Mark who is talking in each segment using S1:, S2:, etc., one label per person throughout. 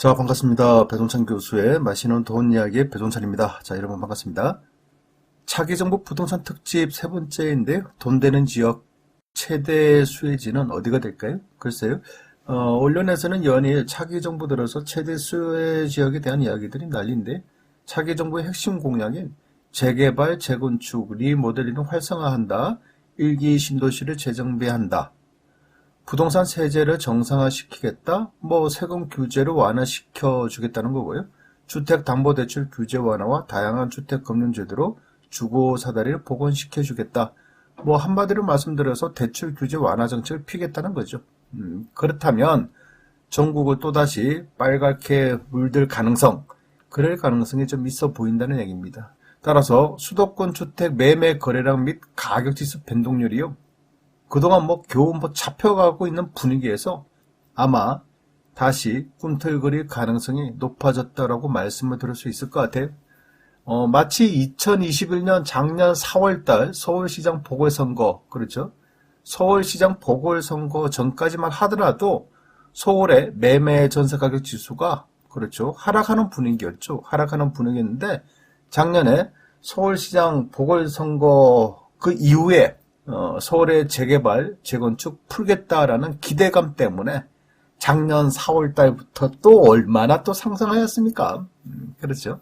S1: 자, 반갑습니다. 배동찬 교수의 마시는 돈 이야기의 배동찬입니다. 자, 여러분 반갑습니다. 차기 정부 부동산 특집 세 번째인데요. 돈 되는 지역 최대 수혜지는 어디가 될까요? 글쎄요. 언론에서는 연일 차기 정부 들어서 최대 수혜 지역에 대한 이야기들이 난리인데, 차기 정부의 핵심 공약인 재개발, 재건축, 리모델링을 활성화한다, 일기 신도시를 재정비한다, 부동산 세제를 정상화시키겠다, 세금 규제를 완화시켜 주겠다는 거고요. 주택담보대출 규제 완화와 다양한 주택금융제도로 주거사다리를 복원시켜 주겠다. 한마디로 말씀드려서 대출 규제 완화 정책을 피겠다는 거죠. 그렇다면 전국을 또다시 빨갛게 물들 가능성, 그럴 가능성이 좀 있어 보인다는 얘기입니다. 따라서 수도권 주택 매매 거래량 및 가격지수 변동률이요, 그동안 겨우 잡혀가고 있는 분위기에서 아마 다시 꿈틀거릴 가능성이 높아졌다라고 말씀을 드릴 수 있을 것 같아요. 마치 2021년 작년 4월달 서울시장 보궐선거, 그렇죠? 서울시장 보궐선거 전까지만 하더라도 서울의 매매 전세 가격 지수가, 그렇죠, 하락하는 분위기였죠. 하락하는 분위기였는데, 작년에 서울시장 보궐선거 그 이후에 서울의 재개발, 재건축 풀겠다라는 기대감 때문에 작년 4월 달부터 또 얼마나 또 상승하였습니까? 그렇죠.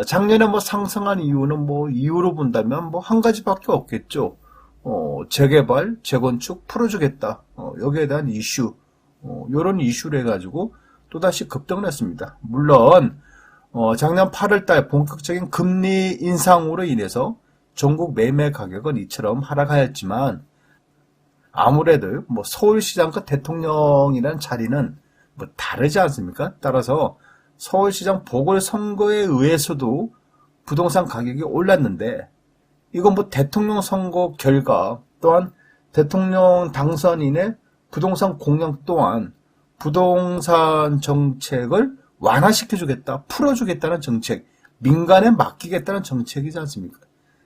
S1: 작년에 상승한 이유는 이유로 본다면 한 가지밖에 없겠죠. 재개발, 재건축 풀어주겠다. 여기에 대한 이슈, 요런 이슈를 해가지고 또다시 급등을 했습니다. 물론, 작년 8월 달 본격적인 금리 인상으로 인해서 전국 매매 가격은 이처럼 하락하였지만, 아무래도 서울시장과 대통령이라는 자리는 다르지 않습니까? 따라서 서울시장 보궐선거에 의해서도 부동산 가격이 올랐는데, 이건 대통령 선거 결과 또한 대통령 당선인의 부동산 공약 또한 부동산 정책을 완화시켜주겠다, 풀어주겠다는 정책, 민간에 맡기겠다는 정책이지 않습니까?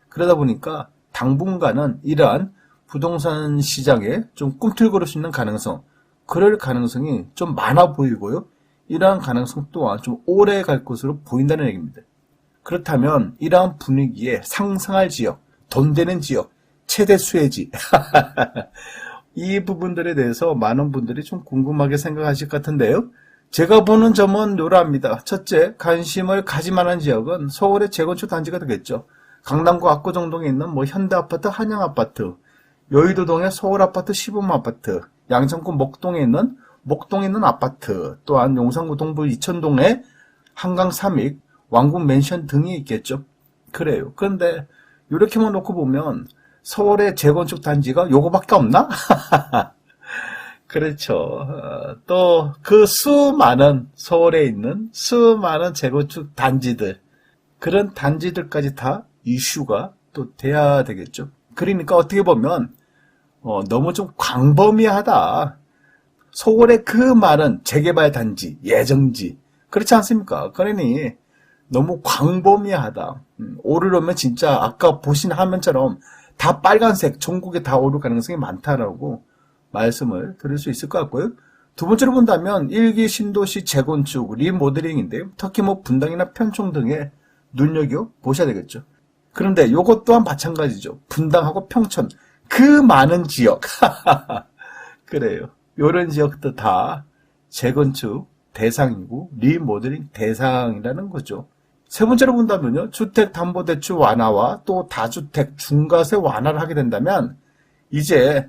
S1: 그러다 보니까 당분간은 이러한 부동산 시장에 좀 꿈틀거릴 수 있는 가능성, 그럴 가능성이 좀 많아 보이고요. 이러한 가능성 또한 좀 오래 갈 것으로 보인다는 얘기입니다. 그렇다면 이러한 분위기에 상승할 지역, 돈 되는 지역, 최대 수혜지 이 부분들에 대해서 많은 분들이 좀 궁금하게 생각하실 것 같은데요. 제가 보는 점은 이러합니다. 첫째, 관심을 가지만한 지역은 서울의 재건축 단지가 되겠죠. 강남구 압구정동에 있는 현대아파트, 한양아파트, 여의도동의 서울아파트, 시범아파트, 양천구 목동에 있는 아파트, 또한 용산구 동부 이천동의 한강 삼익, 왕궁 맨션 등이 있겠죠. 그래요. 그런데 이렇게만 놓고 보면 서울의 재건축 단지가 요거밖에 없나? 그렇죠. 또 그 수많은 서울에 있는 수많은 재건축 단지들, 그런 단지들까지 다 이슈가 또 돼야 되겠죠. 그러니까 어떻게 보면 너무 좀 광범위하다. 서울의 그 많은 재개발 단지, 예정지, 그렇지 않습니까? 그러니 너무 광범위하다. 오르려면 진짜 아까 보신 화면처럼 다 빨간색, 전국에 다 오를 가능성이 많다라고 말씀을 드릴 수 있을 것 같고요. 두 번째로 본다면 일기 신도시 재건축, 리모델링인데요. 특히 분당이나 편촌 등에 눈여겨보셔야 되겠죠. 그런데 이것 또한 마찬가지죠. 분당하고 평촌, 그 많은 지역. 그래요. 이런 지역도 다 재건축 대상이고 리모델링 대상이라는 거죠. 세 번째로 본다면요, 주택담보대출 완화와 또 다주택 중과세 완화를 하게 된다면 이제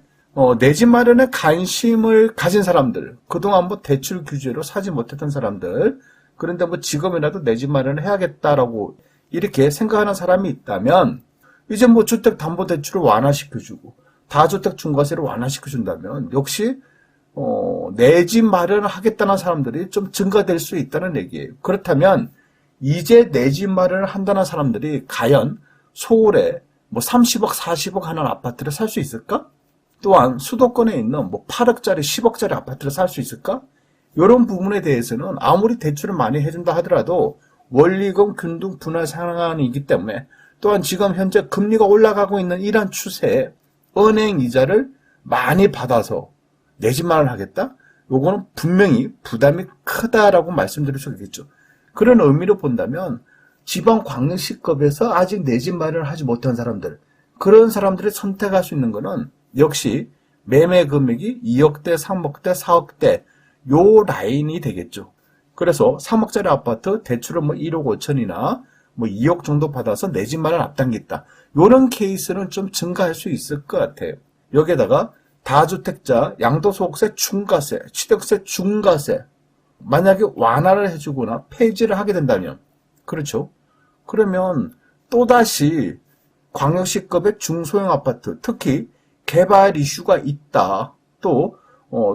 S1: 내 집 마련에 관심을 가진 사람들, 그동안 대출 규제로 사지 못했던 사람들, 그런데 지금이라도 내 집 마련을 해야겠다라고 이렇게 생각하는 사람이 있다면 이제 주택담보대출을 완화시켜주고 다주택 중과세를 완화시켜준다면 역시 내 집 마련을 하겠다는 사람들이 좀 증가될 수 있다는 얘기예요. 그렇다면 이제 내 집 마련을 한다는 사람들이 과연 서울에 30억, 40억 하는 아파트를 살 수 있을까? 또한 수도권에 있는 8억짜리, 10억짜리 아파트를 살 수 있을까? 이런 부분에 대해서는 아무리 대출을 많이 해준다 하더라도 원리금 균등 분할 상한이기 때문에, 또한 지금 현재 금리가 올라가고 있는 이러한 추세에 은행 이자를 많이 받아서 내 집 마련을 하겠다? 요거는 분명히 부담이 크다라고 말씀드릴 수 있겠죠. 그런 의미로 본다면 지방광역시급에서 아직 내 집 마련을 하지 못한 사람들, 그런 사람들이 선택할 수 있는 거는 역시 매매 금액이 2억대, 3억대, 4억대 요 라인이 되겠죠. 그래서 3억짜리 아파트 대출을 뭐 1억 5천이나 뭐 2억 정도 받아서 내 집 마련 앞당겼다. 요런 케이스는 좀 증가할 수 있을 것 같아요. 여기에다가 다주택자 양도소득세 중과세, 취득세 중과세 만약에 완화를 해주거나 폐지를 하게 된다면, 그렇죠? 그러면 또다시 광역시급의 중소형 아파트, 특히 개발 이슈가 있다. 또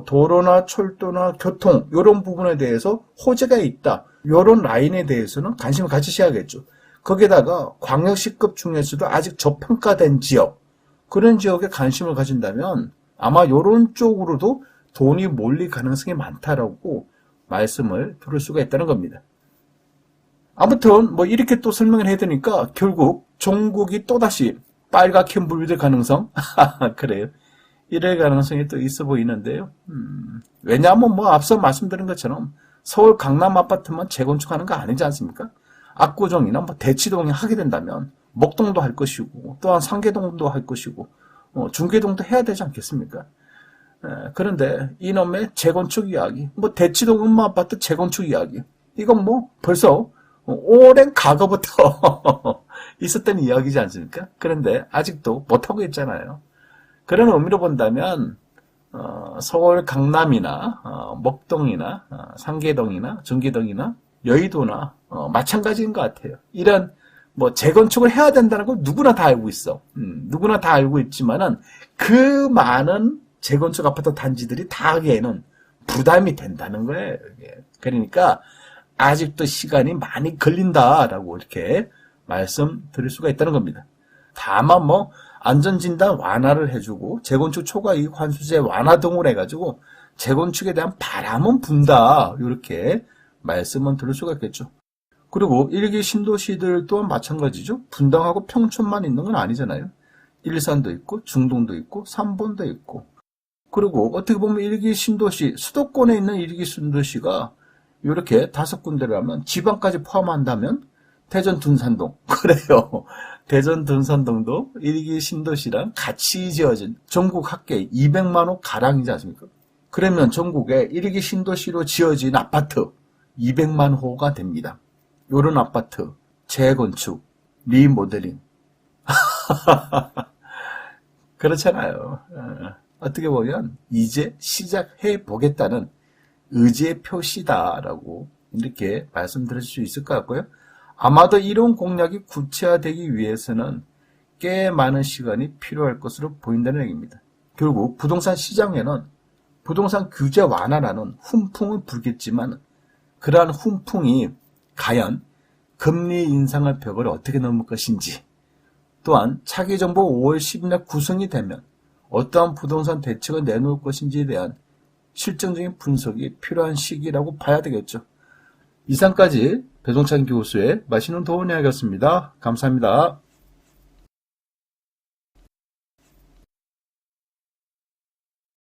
S1: 도로나 철도나 교통 이런 부분에 대해서 호재가 있다. 이런 라인에 대해서는 관심을 가지셔야겠죠. 거기다가 광역시급 중에서도 아직 저평가된 지역, 그런 지역에 관심을 가진다면 아마 이런 쪽으로도 돈이 몰릴 가능성이 많다라고 말씀을 들을 수가 있다는 겁니다. 아무튼 뭐 이렇게 또 설명을 해드리니까 결국 종국이 또다시 빨갛게 물들 가능성? 그래요. 이럴 가능성이 또 있어 보이는데요. 왜냐하면 뭐 앞서 말씀드린 것처럼 서울 강남 아파트만 재건축하는 거 아니지 않습니까? 압구정이나 뭐 대치동이 하게 된다면 목동도 할 것이고 또한 상계동도 할 것이고 중계동도 해야 되지 않겠습니까? 그런데 이놈의 재건축 이야기, 뭐 대치동 음마아파트 재건축 이야기, 이건 뭐 벌써 오랜 과거부터 있었던 이야기지 않습니까? 그런데 아직도 못하고 있잖아요. 그런 의미로 본다면 서울 강남이나 목동이나 상계동이나 중계동이나 여의도나 마찬가지인 것 같아요. 이런 뭐 재건축을 해야 된다는 걸 누구나 다 알고 있어. 누구나 다 알고 있지만은 그 많은 재건축 아파트 단지들이 다 하기에는 부담이 된다는 거예요. 그러니까 아직도 시간이 많이 걸린다라고 이렇게 말씀드릴 수가 있다는 겁니다. 다만 뭐 안전진단 완화를 해주고 재건축 초과이익 환수제 완화 등을 해가지고 재건축에 대한 바람은 분다, 이렇게 말씀은 드릴 수가 있겠죠. 그리고 일기 신도시들 또한 마찬가지죠. 분당하고 평촌만 있는 건 아니잖아요. 일산도 있고 중동도 있고 삼본도 있고, 그리고 어떻게 보면 일기 신도시, 수도권에 있는 일기 신도시가 이렇게 5군데라면 지방까지 포함한다면 대전 둔산동, 그래요. 대전 둔산동도 일기 신도시랑 같이 지어진 전국 합계 200만 호 가량이지 않습니까? 그러면 전국에 일기 신도시로 지어진 아파트 200만 호가 됩니다. 요런 아파트 재건축, 리모델링 그렇잖아요. 어떻게 보면 이제 시작해 보겠다는 의지의 표시다라고 이렇게 말씀드릴 수 있을 것 같고요. 아마도 이런 공약이 구체화되기 위해서는 꽤 많은 시간이 필요할 것으로 보인다는 얘기입니다. 결국 부동산 시장에는 부동산 규제 완화라는 훈풍은 불겠지만 그러한 훈풍이 과연 금리 인상의 벽을 어떻게 넘을 것인지, 또한 차기정부 5월 10일 날 구성이 되면 어떠한 부동산 대책을 내놓을 것인지에 대한 실증적인 분석이 필요한 시기라고 봐야 되겠죠. 이상까지 배종찬 교수의 맛있는 도움 이야기였습니다. 감사합니다.